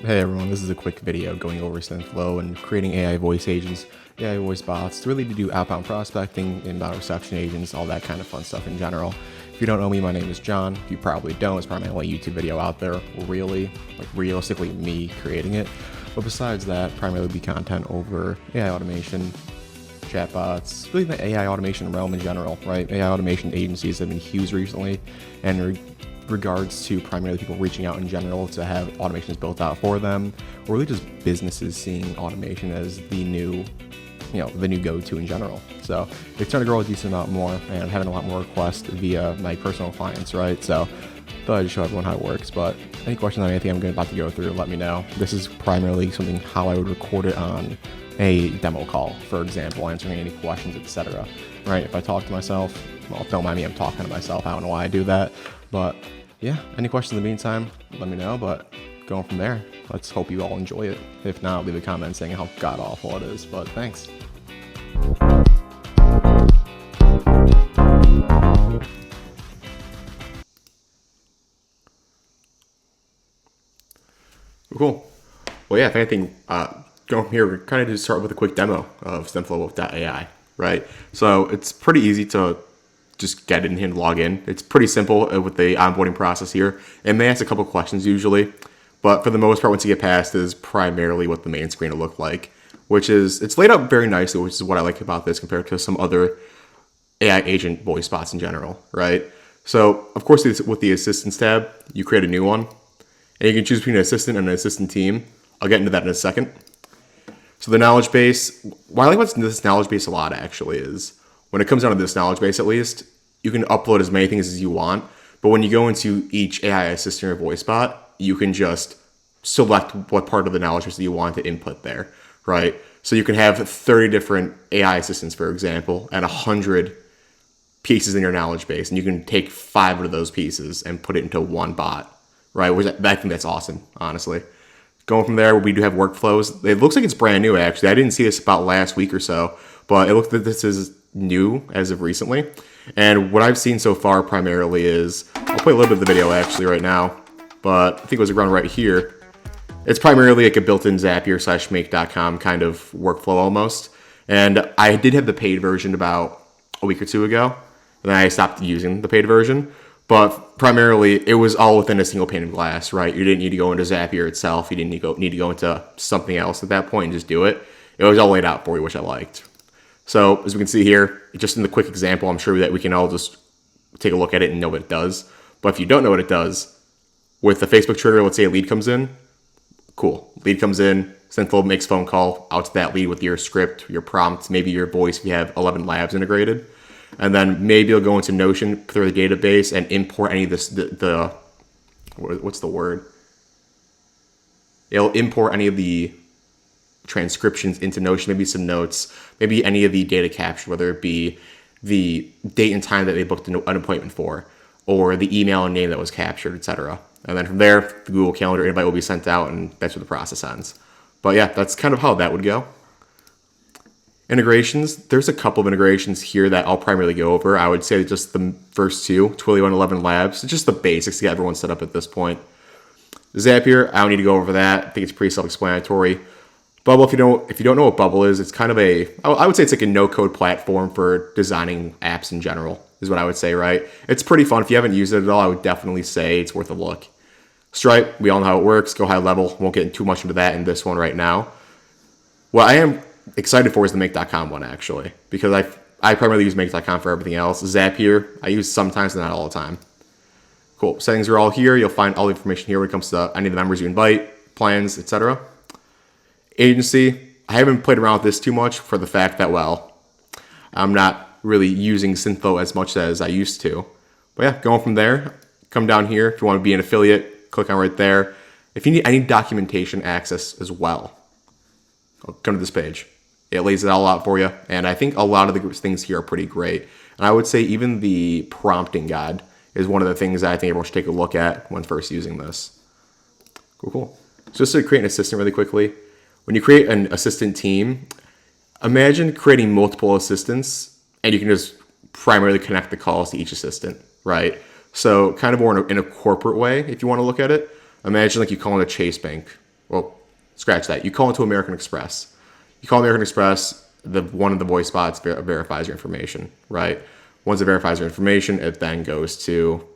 Hey everyone, this is a quick video going over Synthflow and creating AI voice agents, AI voice bots, really to do outbound prospecting, inbound reception agents, all that kind of fun stuff in general. If you don't know me, my name is John. If you probably don't, it's probably my only YouTube video out there, really, like realistically me creating it. But besides that, primarily be content over AI automation, chatbots, really the AI automation realm in general, right? AI automation agencies have been huge recently, and regards to primarily people reaching out in general to have automations built out for them, or really just businesses seeing automation as the new, the new go-to in general. So it's starting to grow a decent amount more, and I'm having a lot more requests via my personal clients, right? So thought I'd show everyone how it works. But any questions on anything I'm about to go through, let me know. This is primarily something how I would record it on a demo call, for example, answering any questions, etc. Right? If I talk to myself, well, don't mind me, I'm talking to myself. I don't know why I do that, but yeah, any questions in the meantime, let me know. But going from there, let's hope you all enjoy it. If not, leave a comment saying how god awful it is. But thanks. Cool. Well, yeah, if anything, going from here, we're kind of just start with a quick demo of Synthflow.ai, right? So it's pretty easy to just get in here and log in. It's pretty simple with the onboarding process here. It may ask a couple questions usually, but for the most part, once you get past, is primarily what the main screen will look like, which is, it's laid out very nicely, which is what I like about this compared to some other AI agent voice bots in general, right? So, of course, with the Assistants tab, you create a new one, and you can choose between an assistant and an assistant team. I'll get into that in a second. So the knowledge base, what I like about this knowledge base a lot actually is, when it comes down to this knowledge base at least, you can upload as many things as you want, but when you go into each AI assistant or voice bot, you can just select what part of the knowledge base that you want to input there, right? So you can have 30 different AI assistants, for example, and 100 pieces in your knowledge base, and you can take 5 of those pieces and put it into one bot, right? Which I think that's awesome, honestly. Going from there, we do have workflows. It looks like it's brand new, actually. I didn't see this about last week or so, but it looks like this is new as of recently. And what I've seen so far primarily is, I'll play a little bit of the video actually right now, but I think it was around right here. It's primarily like a built-in Zapier / make.com kind of workflow almost. And I did have the paid version about a week or two ago, and then I stopped using the paid version. But primarily, it was all within a single pane of glass, right? You didn't need to go into Zapier itself. You didn't need to go into something else at that point and just do it. It was all laid out for you, which I liked. So as we can see here, just in the quick example, I'm sure that we can all just take a look at it and know what it does. But if you don't know what it does, with the Facebook trigger, let's say a lead comes in, cool. Lead comes in, Synthflow makes phone call out to that lead with your script, your prompt, maybe your voice if you have 11 labs integrated. And then maybe you'll go into Notion through the database and import any of this, what's the word? It'll import any of the transcriptions into Notion, maybe some notes, maybe any of the data captured, whether it be the date and time that they booked an appointment for, or the email and name that was captured, etc. And then from there, the Google Calendar invite will be sent out, and that's where the process ends. But yeah, that's kind of how that would go. Integrations, there's a couple of integrations here that I'll primarily go over. I would say just the first two, Twilio and 11 Labs, it's just the basics to get everyone set up at this point. Zapier, I don't need to go over that. I think it's pretty self-explanatory. Bubble, if you don't know what Bubble is, it's kind of I would say it's like a no-code platform for designing apps in general, is what I would say, right? It's pretty fun. If you haven't used it at all, I would definitely say it's worth a look. Stripe, we all know how it works. Go high level. Won't get too much into that in this one right now. What I am excited for is the make.com one, actually, because I primarily use make.com for everything else. Zapier, I use sometimes, not all the time. Cool. Settings are all here. You'll find all the information here when it comes to any of the members you invite, plans, etc. Agency, I haven't played around with this too much for the fact that, well, I'm not really using Synthflow as much as I used to. But yeah, going from there, come down here. If you want to be an affiliate, click on right there. If you need any documentation access as well, I'll come to this page. It lays it all out for you, and I think a lot of the things here are pretty great. And I would say even the prompting guide is one of the things that I think everyone should take a look at when first using this. Cool. So just to create an assistant really quickly, when you create an assistant team, imagine creating multiple assistants, and you can just primarily connect the calls to each assistant, right? So kind of more in a corporate way, if you want to look at it. Imagine like you call in a Chase Bank well, scratch that. You call into American Express. You call American Express, one of the voice bots verifies your information, right? Once it verifies your information, it then goes to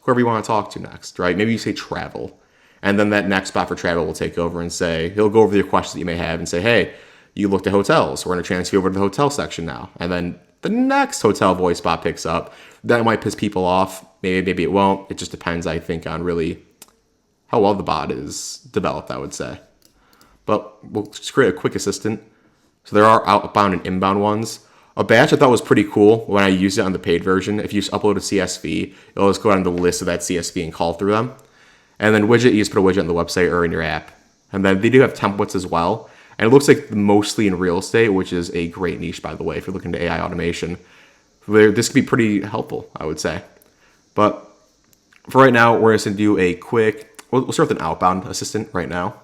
whoever you want to talk to next, right? Maybe you say travel. And then that next bot for travel will take over and say, he'll go over the questions that you may have and say, hey, you looked at hotels. We're going to transfer you over to the hotel section now. And then the next hotel voice bot picks up. That might piss people off. Maybe it won't. It just depends, I think, on really how well the bot is developed, I would say. But we'll just create a quick assistant. So there are outbound and inbound ones. A batch I thought was pretty cool when I used it on the paid version. If you just upload a CSV, it'll just go down the list of that CSV and call through them. And then widget, you just put a widget on the website or in your app. And then they do have templates as well. And it looks like mostly in real estate, which is a great niche, by the way, if you're looking to AI automation. This could be pretty helpful, I would say. But for right now, we're just going to do a quick, we'll start with an outbound assistant right now.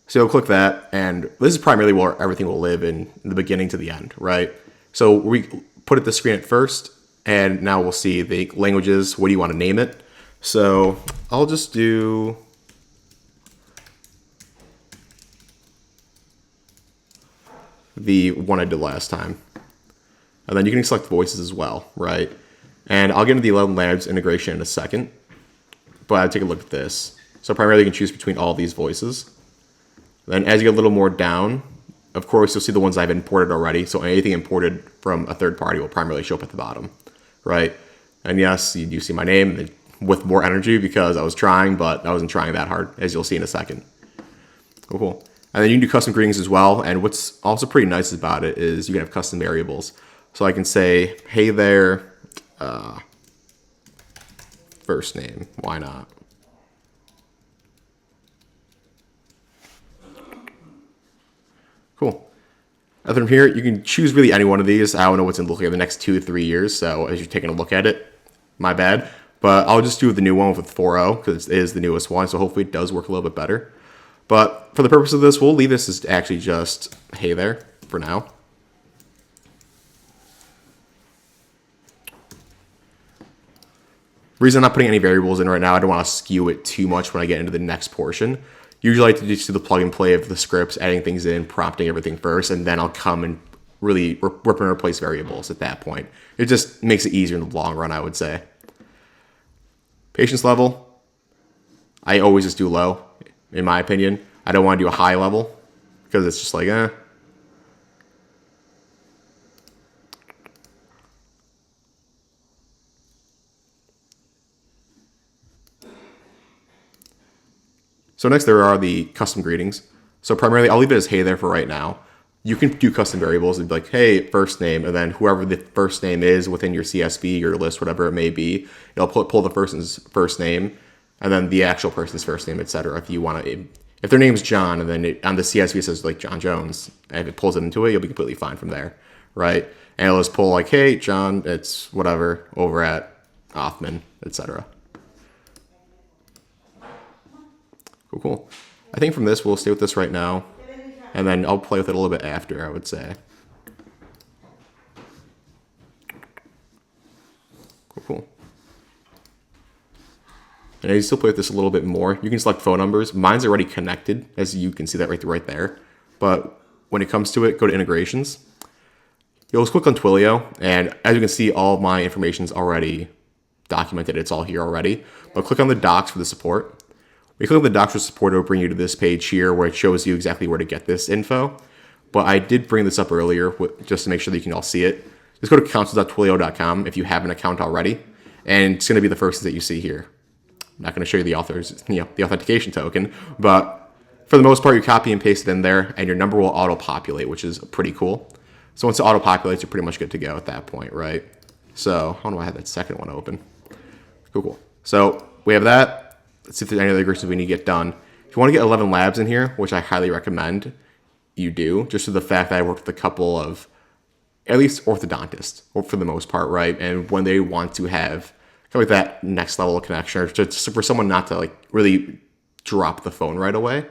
So you'll click that, and this is primarily where everything will live in the beginning to the end, right? So we put it the screen at first, and now we'll see the languages. What do you want to name it? So I'll just do the one I did last time. And then you can select voices as well, right? And I'll get into the 11 Labs integration in a second, but I'll take a look at this. So primarily you can choose between all these voices. Then as you get a little more down, of course, you'll see the ones I've imported already. So anything imported from a third party will primarily show up at the bottom, right? And yes, you do see my name with more energy because I was trying, but I wasn't trying that hard, as you'll see in a second. Cool. And then you can do custom greetings as well. And what's also pretty nice about it is you can have custom variables. So I can say, hey there, first name, why not? Cool. Other from here, you can choose really any one of these. I don't know what's in looking at the next 2 to 3 years. So as you're taking a look at it, my bad. But I'll just do the new one with 4.0 because it is the newest one. So hopefully it does work a little bit better. But for the purpose of this, we'll leave this as actually just hey there for now. Reason I'm not putting any variables in right now, I don't want to skew it too much when I get into the next portion. Usually I like to just do the plug and play of the scripts, adding things in, prompting everything first, and then I'll come and really rip and replace variables at that point. It just makes it easier in the long run, I would say. Patience level, I always just do low, in my opinion. I don't want to do a high level because it's just like, So next there are the custom greetings. So primarily I'll leave it as hey there for right now. You can do custom variables and be like, hey, first name, and then whoever the first name is within your CSV, your list, whatever it may be, it'll pull the person's first name and then the actual person's first name, etc. If you want to, if their name's John and then on the CSV it says like John Jones, and if it pulls it into it, you'll be completely fine from there, right? And it'll just pull like, hey, John, it's whatever over at Hoffman, etc. Cool. I think from this, we'll stay with this right now. And then I'll play with it a little bit after, I would say. Cool. And as you still play with this a little bit more, you can select phone numbers. Mine's already connected, as you can see that right there. But when it comes to it, go to integrations. You'll just click on Twilio, and as you can see, all of my information's already documented. It's all here already. But click on the docs for the support. When you click on the docs for support, it'll bring you to this page here where it shows you exactly where to get this info. But I did bring this up earlier just to make sure that you can all see it. Just go to accounts.twilio.com if you have an account already, and it's going to be the first thing that you see here. I'm not going to show you the the authentication token, but for the most part, you copy and paste it in there, and your number will auto-populate, which is pretty cool. So once it auto-populates, you're pretty much good to go at that point, right? So I don't know why I had that second one open. Cool. So we have that. Let's see if there's any other integrations we need to get done. If you want to get 11 labs in here, which I highly recommend you do, just for the fact that I worked with a couple of, at least orthodontists, for the most part, right? And when they want to have kind of like that next level of connection, or just for someone not to like really drop the phone right away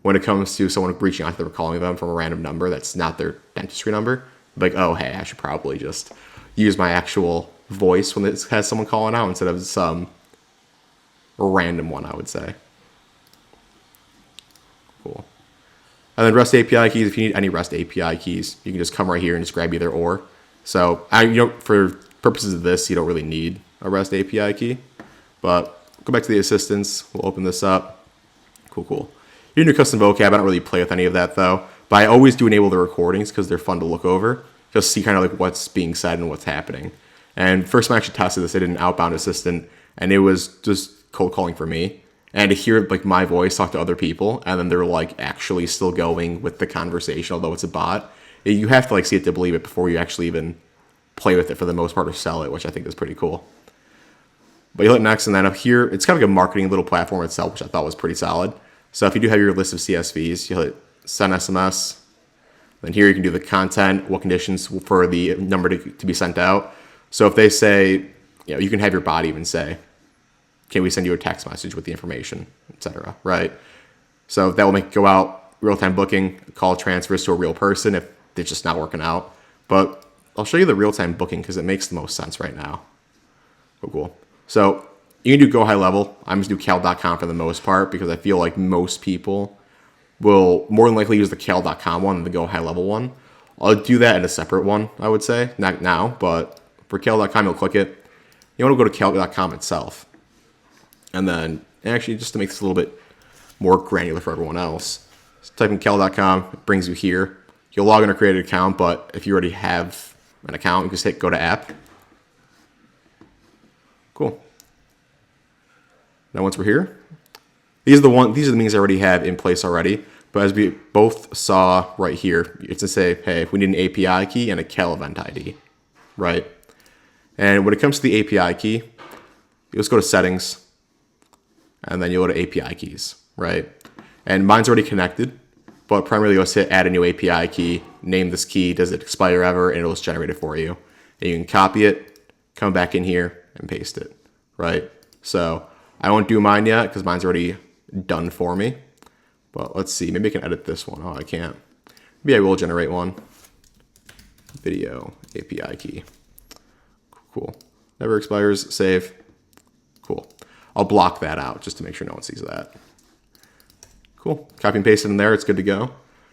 when it comes to someone reaching out to them or calling them from a random number that's not their dentistry number, like, oh, hey, I should probably just use my actual voice when it has someone calling out instead of some random one, I would say. And then REST API keys, if you need any REST API keys, you can just come right here and just grab either or. So for purposes of this, you don't really need a REST API key. But go back to the assistants. We'll open this up. Cool. You can do custom vocab. I don't really play with any of that though. But I always do enable the recordings because they're fun to look over. Just see kind of like what's being said and what's happening. And first time I actually tested this, I did an outbound assistant, and it was just cold calling for me. And to hear like my voice talk to other people, and then they're like actually still going with the conversation, although it's a bot. You have to like see it to believe it before you actually even play with it for the most part or sell it, which I think is pretty cool. But you hit next, and then up here, it's kind of like a marketing little platform itself, which I thought was pretty solid. So if you do have your list of CSVs, you hit send SMS. Then here you can do the content, what conditions for the number to be sent out. So if they say, you can have your bot even say, can we send you a text message with the information, etc. Right? So that will make it go out, real-time booking, call transfers to a real person if it's just not working out. But I'll show you the real-time booking because it makes the most sense right now. Cool. So you can do go high level. I'm just do cal.com for the most part because I feel like most people will more than likely use the cal.com one than the go high level one. I'll do that in a separate one, I would say. Not now, but for cal.com, you'll click it. You want to go to cal.com itself. And then, actually, just to make this a little bit more granular for everyone else, just type in cal.com, it brings you here. You'll log in or create an account, but if you already have an account, you just hit go to app. Cool. Now once we're here, these are the means I already have in place already. But as we both saw right here, it's to say, hey, if we need an API key and a cal event ID, right? And when it comes to the API key, you just go to settings, and then you go to API keys, right? And mine's already connected, but primarily you'll hit add a new API key, name this key, does it expire ever, and it'll just generate it for you. And you can copy it, come back in here, and paste it, right? So I won't do mine yet because mine's already done for me. But let's see, maybe I can edit this one. Oh, I can't. Maybe I will generate one. Video API key. Cool. Never expires, save. Cool. I'll block that out just to make sure no one sees that. Cool. Copy and paste it in there. It's good to go.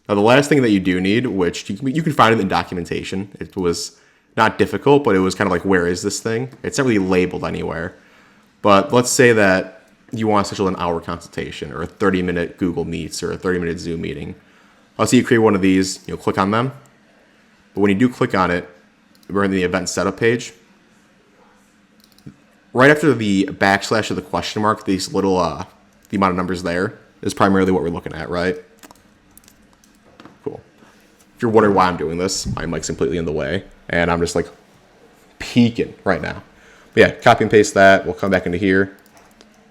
Now, the last thing that you do need, which you can find it in documentation. It was not difficult, but it was kind of like, where is this thing? It's not really labeled anywhere. But let's say that you want to schedule an hour consultation or a 30-minute Google Meets or a 30-minute Zoom meeting. Let's say you create one of these. You'll click on them. But when you do click on it, we're in the event setup page. Right after the backslash or the question mark, these little, the amount of numbers there is primarily what we're looking at, right? Cool. If you're wondering why I'm doing this, my mic's completely in the way, and I'm just like peeking right now. But yeah, copy and paste that. We'll come back into here.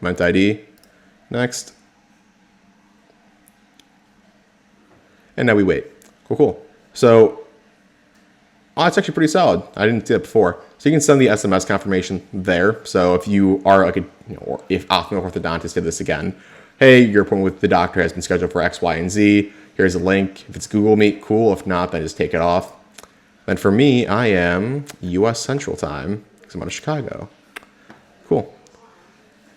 Event ID. Next. And now we wait. Cool. So, it's actually pretty solid. I didn't see that before. So you can send the SMS confirmation there. So if you are like or if optimal orthodontist did this again, hey, your appointment with the doctor has been scheduled for X, Y, and Z. Here's a link. If it's Google Meet, cool. If not, then just take it off. Then for me, I am U.S. Central Time because I'm out of Chicago. Cool.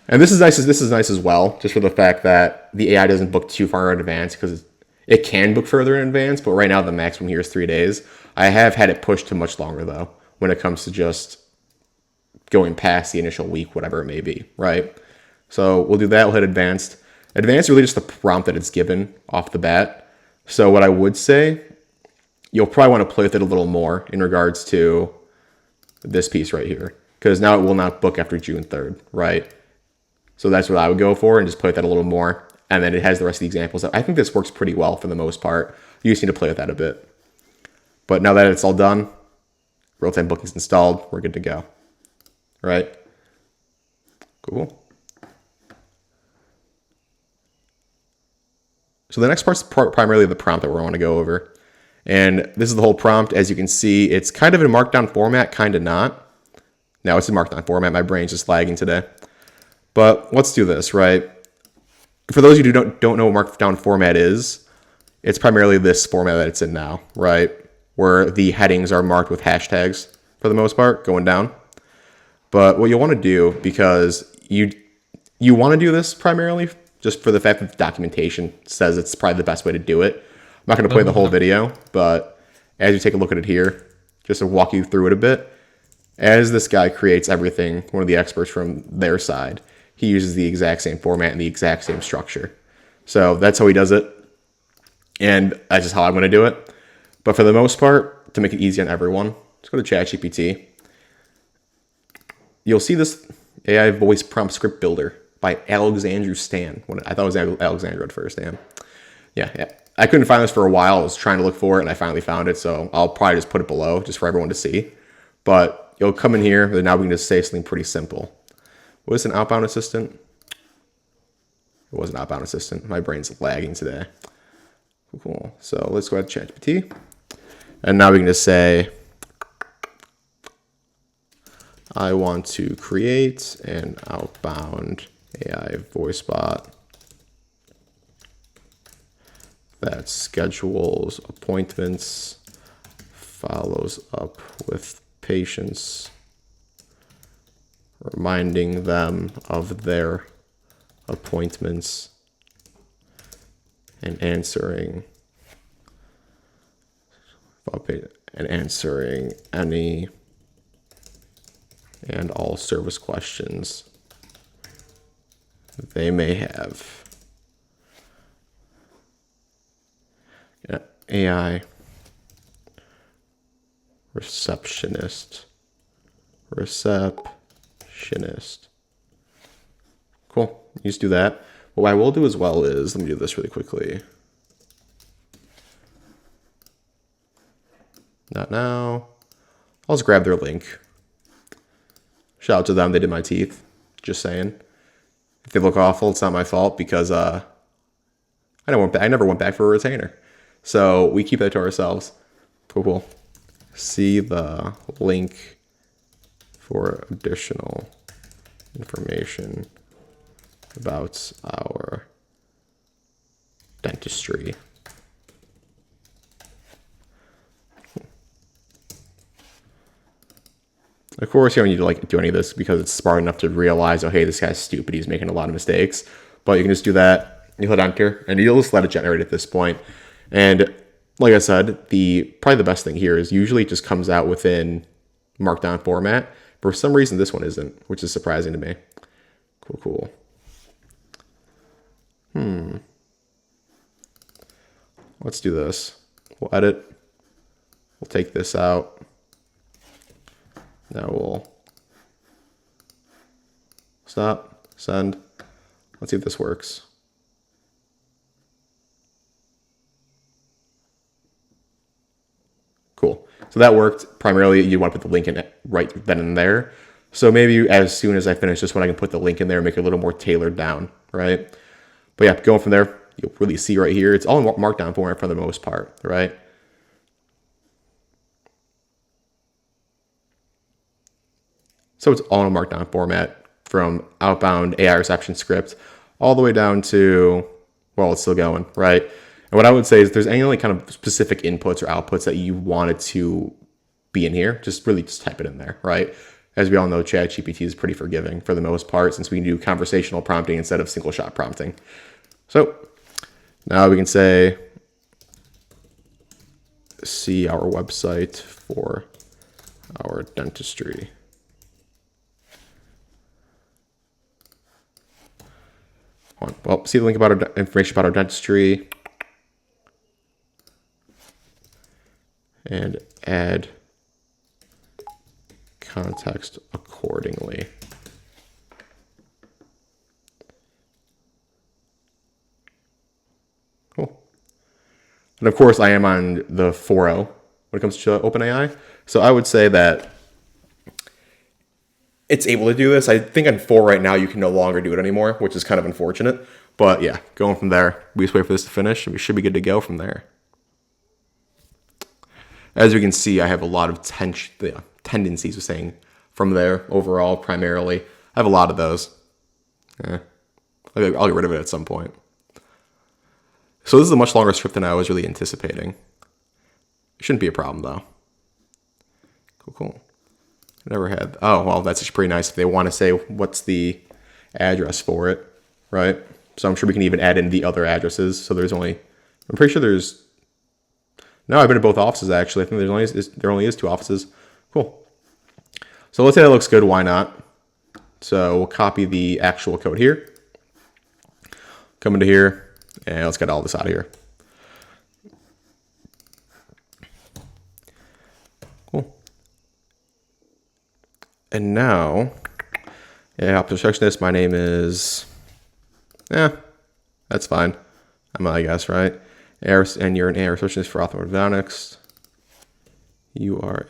And this is nice as well, just for the fact that the AI doesn't book too far in advance because it can book further in advance, but right now the maximum here is 3 days. I have had it pushed to much longer though, when it comes to just going past the initial week, whatever it may be, right? So we'll do that, we'll hit advanced. Advanced is really just the prompt that it's given off the bat. So what I would say, you'll probably want to play with it a little more in regards to this piece right here, because now it will not book after June 3rd, right? So that's what I would go for and just play with that a little more. And then it has the rest of the examples. I think this works pretty well for the most part. You just need to play with that a bit. But now that it's all done, real-time booking's installed, we're good to go. Right? Cool. So the next part's primarily the prompt that we want to go over. And this is the whole prompt. As you can see, it's kind of in markdown format, kind of not. Now it's in markdown format. My brain's just lagging today. But let's do this, right? For those of you who don't know what markdown format is, it's primarily this format that it's in now, right? Where the headings are marked with hashtags for the most part, going down. But what you'll want to do, because you want to do this primarily just for the fact that the documentation says it's probably the best way to do it. not going to play the whole video, but as you take a look at it here, just to walk you through it a bit, as this guy creates everything, one of the experts from their side, he uses the exact same format and the exact same structure. So that's how he does it. And that's just how I'm going to do it. But for the most part, to make it easy on everyone, let's go to ChatGPT. You'll see this AI voice prompt script builder by Alexandru Stan. I thought it was Alexandru at first, Dan. Yeah. I couldn't find this for a while. I was trying to look for it, and I finally found it. So I'll probably just put it below just for everyone to see. But you'll come in here, and now we can just say something pretty simple. Was this an outbound assistant? It was an outbound assistant. My brain's lagging today. Cool. So let's go ahead to ChatGPT. And now we can just say, I want to create an outbound AI voice bot that schedules appointments, follows up with patients, reminding them of their appointments, and answering any and all service questions they may have. AI receptionist. Cool. You just do that. But what I will do as well is, let me do this really quickly. Not now. I'll just grab their link. Shout out to them. They did my teeth. Just saying. If they look awful, it's not my fault because I never went back for a retainer. So we keep that to ourselves. Cool. See the link for additional information about our dentistry. Of course, you don't need to do any of this because it's smart enough to realize, oh, hey, this guy's stupid. He's making a lot of mistakes. But you can just do that. You hit enter, and you'll just let it generate at this point. And like I said, probably the best thing here is usually it just comes out within Markdown format. For some reason, this one isn't, which is surprising to me. Cool. Let's do this. We'll edit. We'll take this out. Now we'll stop, send. Let's see if this works. Cool. So that worked. Primarily, you want to put the link in it right then and there. So maybe as soon as I finish this one, I can put the link in there and make it a little more tailored down, right? But yeah, going from there, you'll really see right here, it's all in Markdown format for the most part, right? So it's all in Markdown format from outbound AI reception script all the way down to, well, it's still going, right? And what I would say is if there's any kind of specific inputs or outputs that you wanted to be in here, just type it in there, right? As we all know, ChatGPT is pretty forgiving for the most part since we can do conversational prompting instead of single shot prompting. So now we can say, see our website for our dentistry. Well, see the link about our information about our dentistry and add context accordingly. Cool. And of course, I am on the 4.0 when it comes to OpenAI. So I would say that it's able to do this. I think on 4 right now, you can no longer do it anymore, which is kind of unfortunate. But yeah, going from there, we just wait for this to finish and we should be good to go from there. As you can see, I have a lot of tendencies of saying from there overall, primarily. I have a lot of those. I'll get rid of it at some point. So this is a much longer script than I was really anticipating. It shouldn't be a problem though. Cool. Never had. Oh, well, that's just pretty nice if they want to say what's the address for it, right? So I'm sure we can even add in the other addresses. So I'm pretty sure there's No, I've been to both offices actually. I think there only is 2 offices. Cool. So let's say that looks good. Why not? So we'll copy the actual code here. Come into here, and let's get all this out of here. Cool. And now, yeah, receptionist, my name is, that's fine. I guess, right? And you're an AI receptionist for orthodontics. You are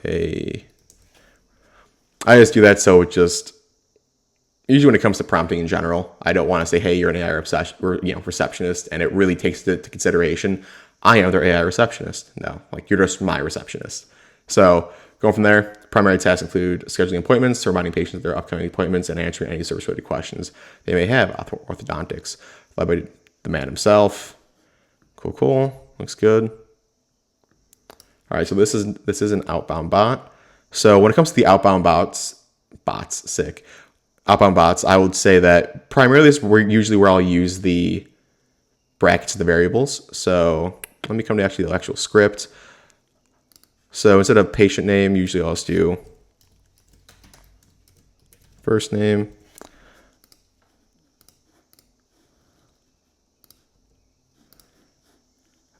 I just do that so it just, usually when it comes to prompting in general, I don't want to say, hey, you're an AI receptionist, and it really takes into consideration, I am their AI receptionist. No, like you're just my receptionist. So going from there, primary tasks include scheduling appointments, reminding patients of their upcoming appointments, and answering any service-related questions they may have about orthodontics. Led by the man himself. Cool. Looks good. All right, so this is an outbound bot. So when it comes to the outbound bots, outbound bots, I would say that primarily this is usually where I'll use the brackets of the variables. So let me come to the actual script. So instead of patient name, usually I'll just do first name.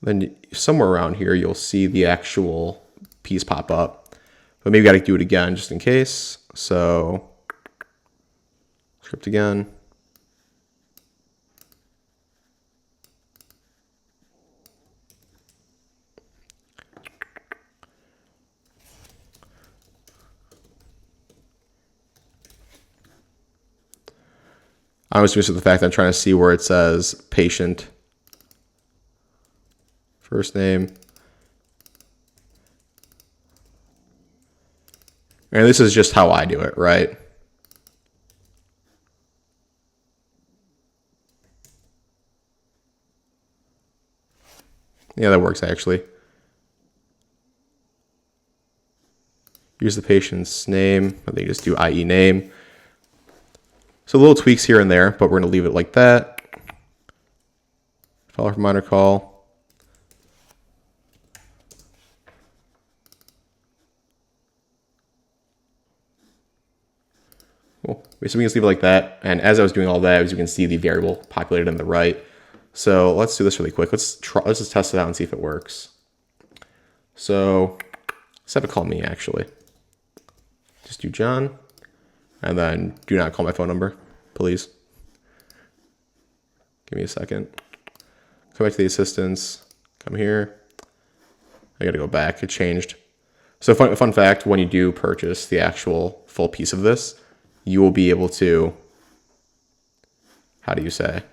Then somewhere around here, you'll see the actual piece pop up. But maybe got to do it again just in case. So script again. I was just with the fact that I'm trying to see where it says patient, first name. And this is just how I do it, right? Yeah, that works actually. Use the patient's name. I think just do IE name. So little tweaks here and there, but we're going to leave it like that. Follow reminder call. Cool. So we can just leave it like that. And as I was doing all that, as you can see, the variable populated on the right. So let's do this really quick. Let's just test it out and see if it works. So let's have it call me actually. Just do John. And then do not call my phone number, please. Give me a second. Come back to the assistants. Come here. I got to go back. It changed. So fun fact, when you do purchase the actual full piece of this, you will be able to, how do you say?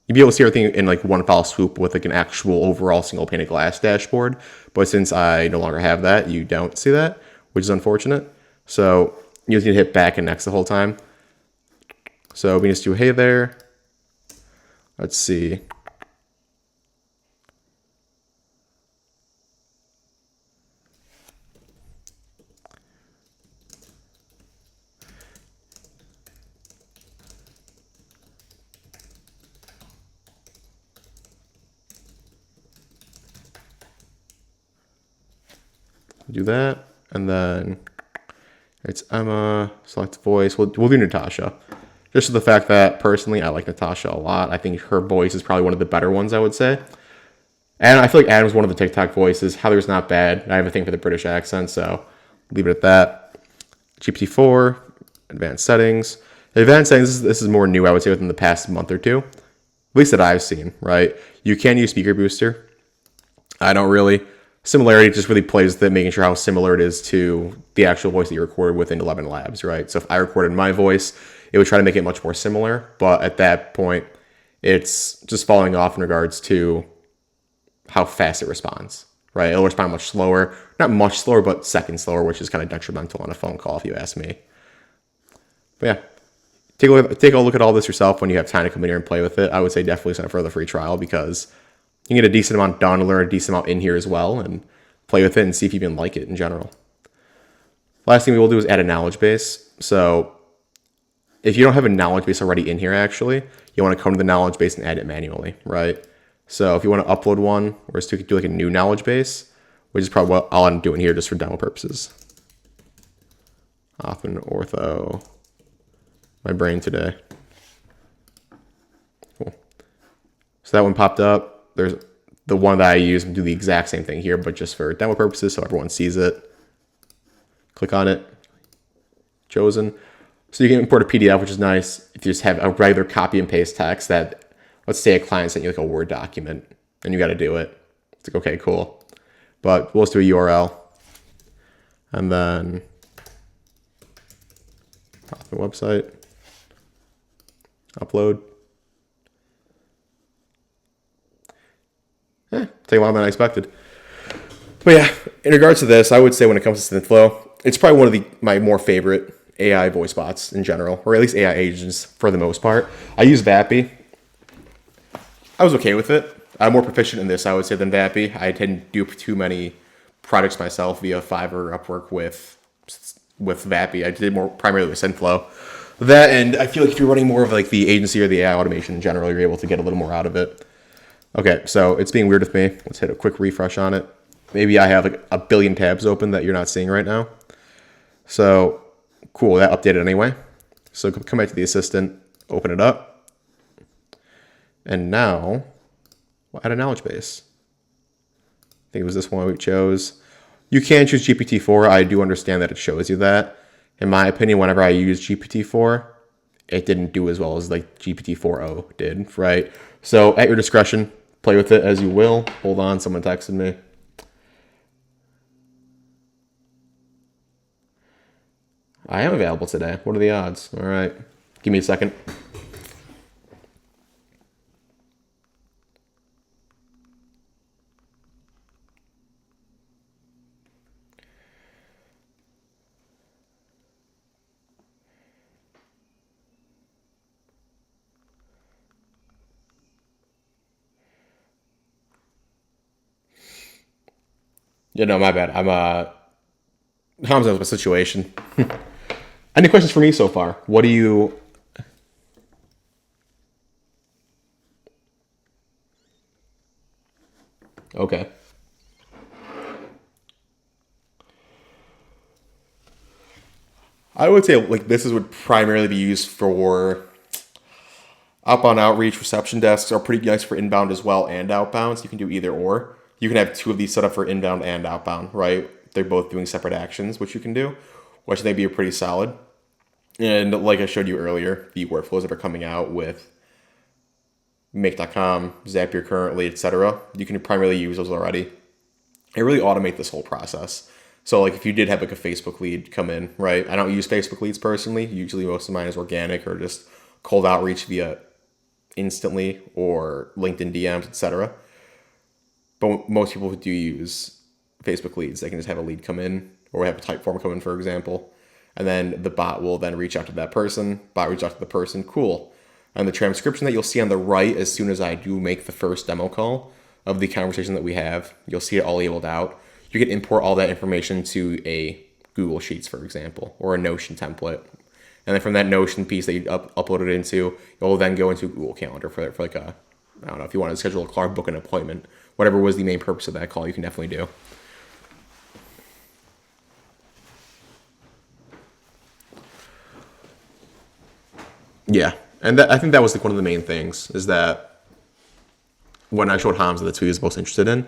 You'll be able to see everything in like one foul swoop with like an actual overall single pane of glass dashboard. But since I no longer have that, you don't see that, which is unfortunate. So you just need to hit back and next the whole time. So we just do hey there. Let's see. Do that, and then it's Emma, select voice. We'll do Natasha. Just for the fact that personally I like Natasha a lot. I think her voice is probably one of the better ones, I would say. And I feel like Adam's one of the TikTok voices. Heather's not bad. I have a thing for the British accent, so leave it at that. GPT-4, advanced settings. Advanced settings, this is more new, I would say, within the past month or two. At least that I've seen, right? You can use speaker booster. I don't really. Similarity just really plays that, making sure how similar it is to the actual voice that you recorded within 11 Labs, right? So if I recorded my voice, it would try to make it much more similar. But at that point, it's just falling off in regards to how fast it responds, right? It'll respond much slower. Not much slower, but seconds slower, which is kind of detrimental on a phone call, if you ask me. But yeah, take a look at all this yourself when you have time to come in here and play with it. I would say definitely sign up for the free trial because you can get a decent amount done, learn a decent amount in here as well, and play with it and see if you even like it in general. Last thing we will do is add a knowledge base. So if you don't have a knowledge base already in here, actually, you want to come to the knowledge base and add it manually, right? So if you want to upload one, or just to do like a new knowledge base, which is probably what I'll end up doing here just for demo purposes. Often ortho, my brain today. Cool. So that one popped up. There's the one that I use and do the exact same thing here, but just for demo purposes so everyone sees it. Click on it, chosen. So you can import a PDF, which is nice. If you just have a regular copy and paste text that, let's say a client sent you like a Word document and you got to do it. It's like, okay, cool. But we'll just do a URL and then the website, upload. Take a while than I expected. But yeah, in regards to this, I would say when it comes to Synthflow, it's probably one of my more favorite AI voice bots in general, or at least AI agents for the most part. I use Vapi. I was okay with it. I'm more proficient in this, I would say, than Vapi. I didn't do too many projects myself via Fiverr or Upwork with Vapi. I did more primarily with Synthflow. That, and I feel like if you're running more of like the agency or the AI automation in general, you're able to get a little more out of it. Okay, so it's being weird with me. Let's hit a quick refresh on it. Maybe I have like a billion tabs open that you're not seeing right now. So cool, that updated anyway. So come back to the assistant, open it up. And now we'll add a knowledge base. I think it was this one we chose. You can choose GPT-4. I do understand that it shows you that. In my opinion, whenever I used GPT-4, it didn't do as well as like GPT-4o did, right? So at your discretion, play with it as you will. Hold on, someone texted me. I am available today. What are the odds? All right. Give me a second. Yeah, no, my bad. Hamza with my situation. Any questions for me so far? What do you... Okay. I would say like this would primarily be used for outbound outreach. Reception desks are pretty nice for inbound as well and outbound. So you can do either or. You can have two of these set up for inbound and outbound, right? They're both doing separate actions, which you can do, which they be pretty solid. And like I showed you earlier, the workflows that are coming out with Make.com, Zapier currently, etc. You can primarily use those already. They really automate this whole process. So like if you did have like a Facebook lead come in, right? I don't use Facebook leads personally. Usually most of mine is organic or just cold outreach via Instantly or LinkedIn DMs, etc. But most people do use Facebook leads. They can just have a lead come in or have a type form come in, for example. And then the bot will then reach out to that person. Bot reach out to the person. Cool. And the transcription that you'll see on the right as soon as I do make the first demo call of the conversation that we have, you'll see it all labeled out. You can import all that information to a Google Sheets, for example, or a Notion template. And then from that Notion piece that you upload it into, you'll then go into Google Calendar for like a, I don't know, if you want to schedule a call, book an appointment, whatever was the main purpose of that call, you can definitely do. Yeah, and I think that was like one of the main things is that when I showed Hamza, that's who he was most interested in.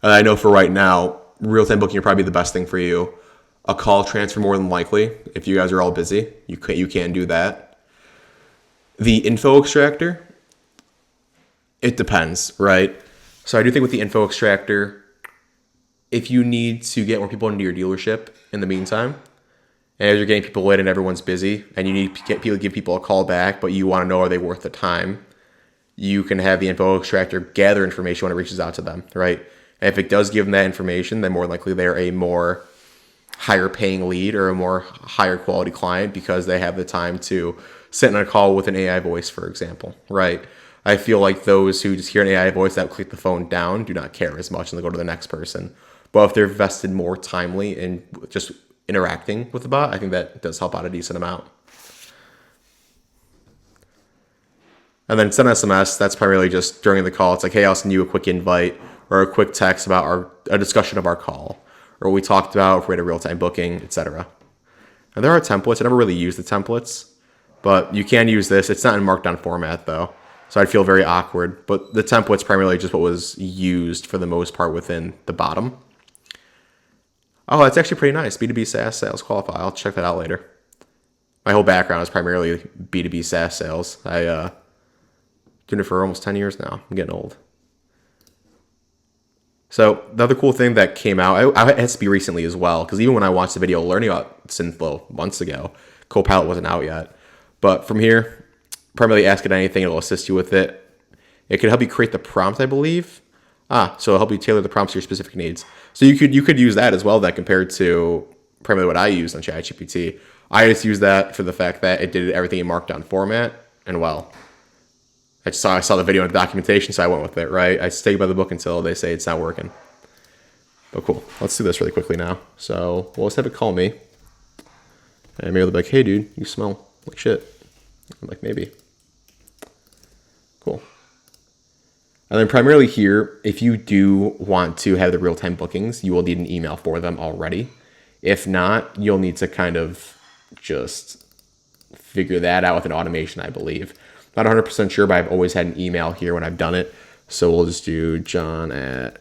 And I know for right now, real-time booking are probably the best thing for you. A call transfer more than likely. If you guys are all busy, you can do that. The info extractor, it depends, right? So I do think with the info extractor, if you need to get more people into your dealership in the meantime, and as you're getting people in and everyone's busy, and you need to give people a call back, but you want to know are they worth the time, you can have the info extractor gather information when it reaches out to them, right? And if it does give them that information, then more likely they're a more higher paying lead or a more higher quality client because they have the time to sit in a call with an AI voice, for example, right? I feel like those who just hear an AI voice that click the phone down do not care as much and they go to the next person. But if they're invested more timely in just interacting with the bot, I think that does help out a decent amount. And then send SMS, that's primarily just during the call. It's like, hey, I'll send you a quick invite or a quick text about a discussion of our call or what we talked about, if we had a real-time booking, etc. And there are templates. I never really use the templates, but you can use this. It's not in Markdown format, though, so I'd feel very awkward. But the template's primarily just what was used for the most part within the bottom. Oh, that's actually pretty nice. B2B SaaS sales qualify. I'll check that out later. My whole background is primarily B2B SaaS sales. I doing it for almost 10 years now. I'm getting old. So the other cool thing that came out, it has to be recently as well, because even when I watched the video learning about Synthflow months ago, Copilot wasn't out yet. But from here, primarily ask it anything, it'll assist you with it. It can help you create the prompt, I believe. So it'll help you tailor the prompts to your specific needs. So you could use that as well, that compared to primarily what I used on ChatGPT. I just used that for the fact that it did everything in Markdown format, and well, I saw the video and the documentation, so I went with it, right? I stay by the book until they say it's not working. But cool. Let's do this really quickly now. So let's have it call me. And maybe they'll be like, hey, dude, you smell like shit. I'm like, maybe. Cool. And then primarily here, if you do want to have the real-time bookings, you will need an email for them already. If not, you'll need to kind of just figure that out with an automation, I believe. Not 100% sure, but I've always had an email here when I've done it. So we'll just do John at...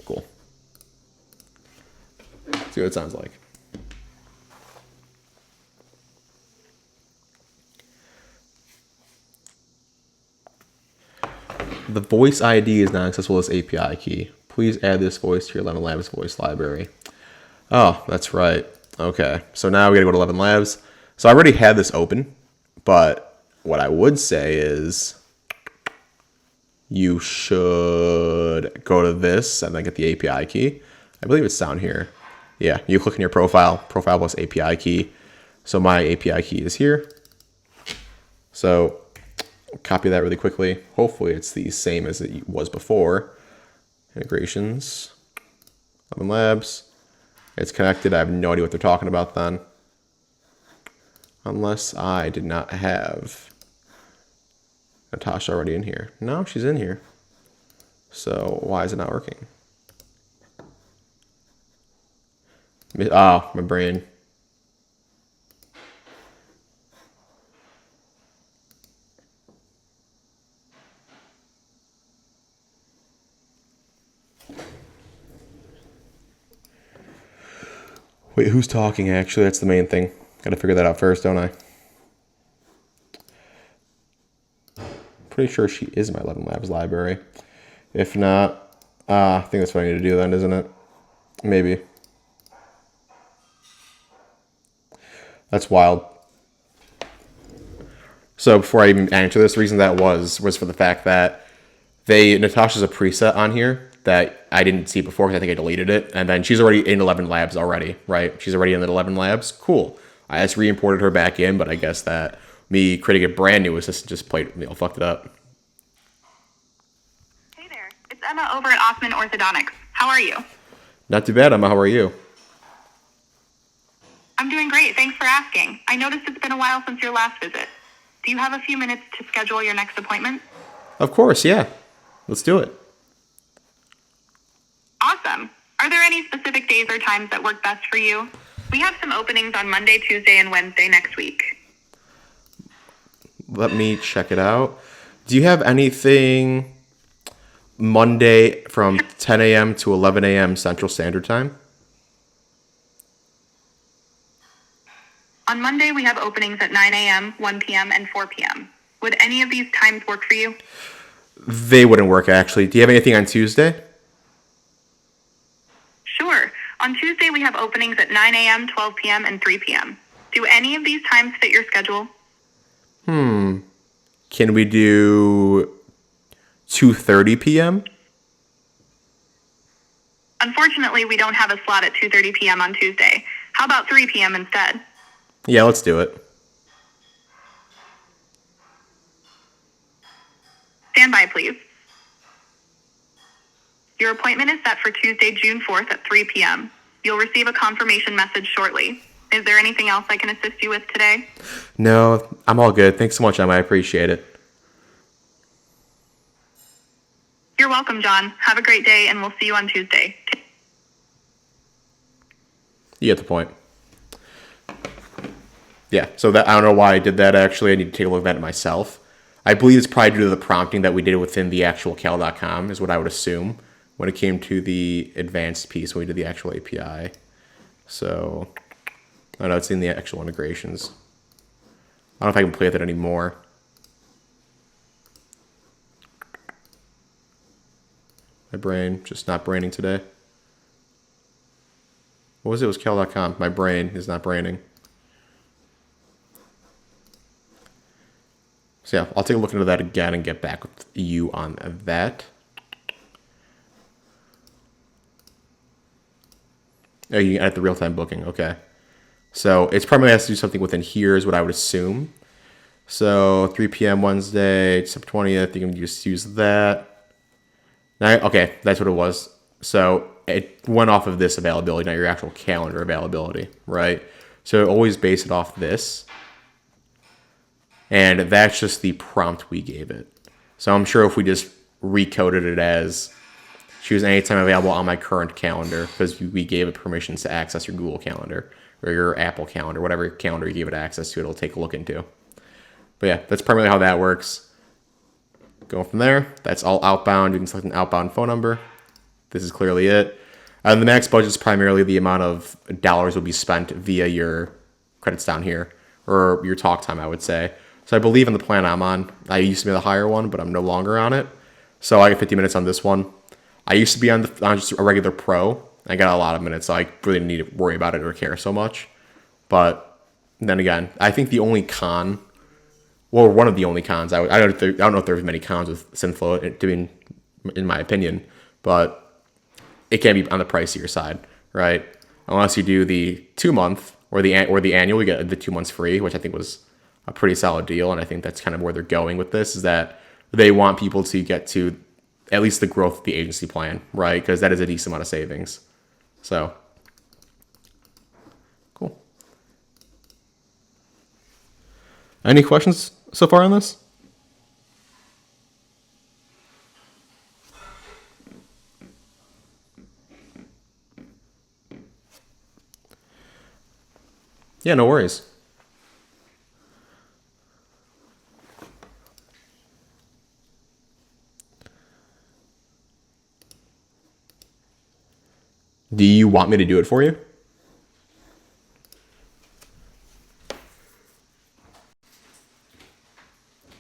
Cool. See what it sounds like. The voice ID is not accessible as API key. Please add this voice to your 11 Labs voice library. Oh, that's right. Okay, so now we gotta go to 11 Labs. So I already had this open, but what I would say is you should go to this and then get the API key. I believe it's down here. Yeah, you click on your profile plus API key. So my API key is here. So copy that really quickly. Hopefully it's the same as it was before. Integrations, 11 Labs. It's connected. I have no idea what they're talking about then. Unless I did not have Natasha already in here. No, she's in here. So why is it not working? Oh, my brain. Wait, who's talking actually? That's the main thing. Gotta figure that out first, don't I? Pretty sure she is in my 11 Labs library. If not, I think that's what I need to do then, isn't it? Maybe. That's wild. So before I even answer this, the reason that was for the fact that Natasha's a preset on here that I didn't see before because I think I deleted it. And then she's already in 11 Labs already, right? She's already in the 11 Labs. Cool. I just re-imported her back in, but I guess that me creating a brand new assistant just fucked it up. Hey there, it's Emma over at Osman Orthodontics. How are you? Not too bad, Emma. How are you? I'm doing great. Thanks for asking. I noticed it's been a while since your last visit. Do you have a few minutes to schedule your next appointment? Of course, yeah. Let's do it. Awesome. Are there any specific days or times that work best for you? We have some openings on Monday, Tuesday, and Wednesday next week. Let me check it out. Do you have anything Monday from 10 a.m. to 11 a.m. Central Standard Time? On Monday, we have openings at 9 a.m., 1 p.m., and 4 p.m. Would any of these times work for you? They wouldn't work, actually. Do you have anything on Tuesday? Sure. On Tuesday, we have openings at 9 a.m., 12 p.m., and 3 p.m. Do any of these times fit your schedule? Can we do 2:30 p.m.? Unfortunately, we don't have a slot at 2:30 p.m. on Tuesday. How about 3 p.m. instead? Yeah, let's do it. Stand by, please. Your appointment is set for Tuesday, June 4th at 3 p.m. You'll receive a confirmation message shortly. Is there anything else I can assist you with today? No, I'm all good. Thanks so much, Emma. I appreciate it. You're welcome, John. Have a great day, and we'll see you on Tuesday. You get the point. Yeah, so that I don't know why I did that, actually. I need to take a look at that myself. I believe it's probably due to the prompting that we did within the actual cal.com is what I would assume when it came to the advanced piece when we did the actual API. So, I know it's in the actual integrations. I don't know if I can play with it anymore. My brain just not braining today. What was it? It was cal.com. My brain is not braining. So yeah, I'll take a look into that again and get back with you on that. Oh, you can edit the real-time booking. Okay. So it's probably has to do something within here is what I would assume. So 3 p.m. Wednesday, December 20th, you can just use that. Now, okay, that's what it was. So it went off of this availability, not your actual calendar availability, right? So always base it off this. And that's just the prompt we gave it. So I'm sure if we just recoded it as choose anytime available on my current calendar, because we gave it permissions to access your Google Calendar or your Apple Calendar, whatever calendar you gave it access to, it'll take a look into. But yeah, that's primarily how that works. Going from there, that's all outbound. You can select an outbound phone number. This is clearly it. And the max budget is primarily the amount of dollars will be spent via your credits down here, or your talk time, I would say. So I believe in the plan I'm on, I used to be the higher one, but I'm no longer on it. So I get 50 minutes on this one. I used to be on just a regular pro. I got a lot of minutes, so I really didn't need to worry about it or care so much. But then again, I think the only con, well, one of the only cons, I don't know if there's many cons with Synthflow, in my opinion, but it can be on the pricier side, right? Unless you do the 2-month or the annual, you get the 2 months free, which I think was a pretty solid deal, and I think that's kind of where they're going with this, is that they want people to get to at least the growth of the agency plan, right? Because that is a decent amount of savings. So, cool. Any questions so far on this? Yeah, no worries. Do you want me to do it for you?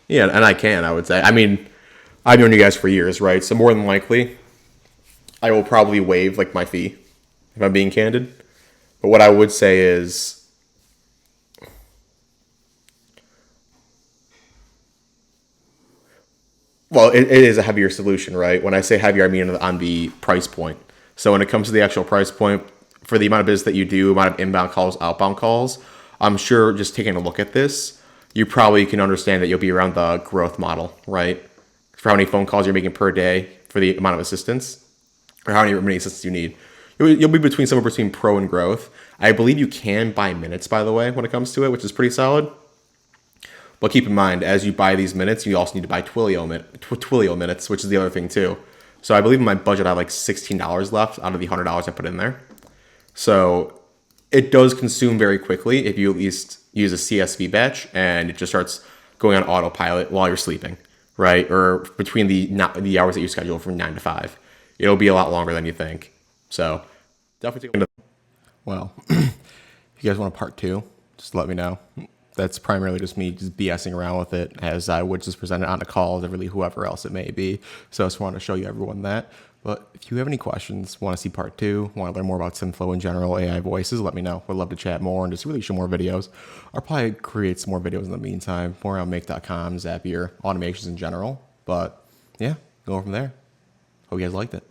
Yeah, and I can, I would say. I mean, I've known you guys for years, right? So more than likely, I will probably waive like my fee, if I'm being candid. But what I would say is, well, it is a heavier solution, right? When I say heavier, I mean on the price point. So when it comes to the actual price point, for the amount of business that you do, amount of inbound calls, outbound calls, I'm sure just taking a look at this, you probably can understand that you'll be around the growth model, right? For how many phone calls you're making per day for the amount of assistance, or how many assistants you need. You'll be between somewhere between pro and growth. I believe you can buy minutes, by the way, when it comes to it, which is pretty solid. But keep in mind, as you buy these minutes, you also need to buy Twilio minutes, which is the other thing too. So I believe in my budget, I have like $16 left out of the $100 I put in there. So it does consume very quickly if you at least use a CSV batch and it just starts going on autopilot while you're sleeping, right? Or between the hours that you schedule from 9 to 5. It'll be a lot longer than you think. So definitely take into. Well, if you guys want a part 2, just let me know. That's primarily just me just BSing around with it as I would just present it on a call to really whoever else it may be. So I just want to show you everyone that. But if you have any questions, want to see part 2, want to learn more about Synthflow in general, AI voices, let me know. Would love to chat more and just really show more videos. I'll probably create some more videos in the meantime, more on make.com, Zapier, automations in general. But yeah, going from there. Hope you guys liked it.